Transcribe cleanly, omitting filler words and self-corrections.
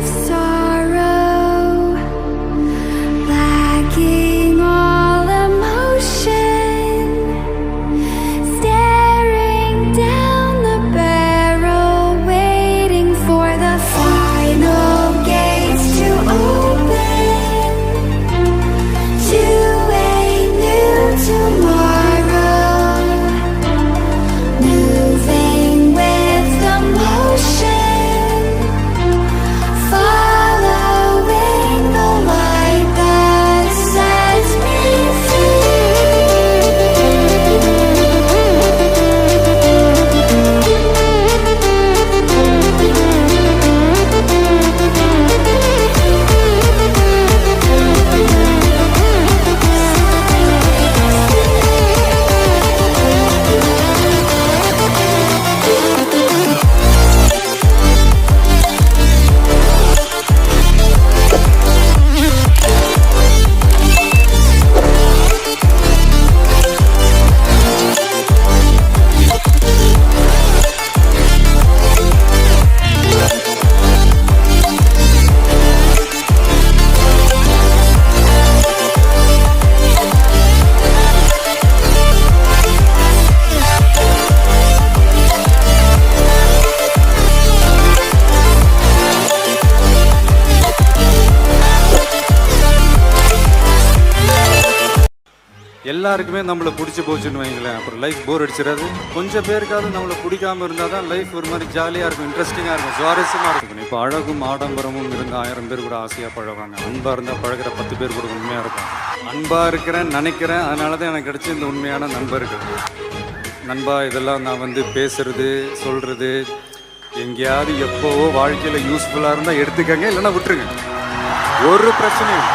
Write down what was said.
of sorrow, lacking all emotion, staring down the barrel, waiting for the final gates to open to a new tomorrow, moving with the motion, following the light that sets me எல்லாருக்குமே நம்மளை பிடிச்சி போச்சுன்னு வைங்களேன், அப்புறம் life போர் அடிச்சிடாது. கொஞ்சம் பேருக்காவது நம்மளை பிடிக்காமல் இருந்தால் தான் லைஃப் ஒரு மாதிரி ஜாலியாக இருக்கும், இன்ட்ரெஸ்டிங்காக இருக்கும், சுவாரஸ்யமாக இருக்கும். இப்போ அழகும் ஆடம்பரமும் இருந்து 1000 பேர் கூட ஆசையாக பழகுவாங்க. அன்பாக இருந்தால் பழகிற 10 பேர் கூட உண்மையாக இருக்கும். அன்பாக இருக்கிறேன் நினைக்கிறேன், அதனால தான் எனக்கு கிடைச்ச இந்த உண்மையான நண்பர்கள். நண்பா, இதெல்லாம் நான் வந்து பேசுறது சொல்கிறது எங்கேயாவது எப்போவோ வாழ்க்கையில் யூஸ்ஃபுல்லாக இருந்தால் எடுத்துக்கங்க, இல்லைன்னா விட்டுருங்க, ஒரு பிரச்சனையும்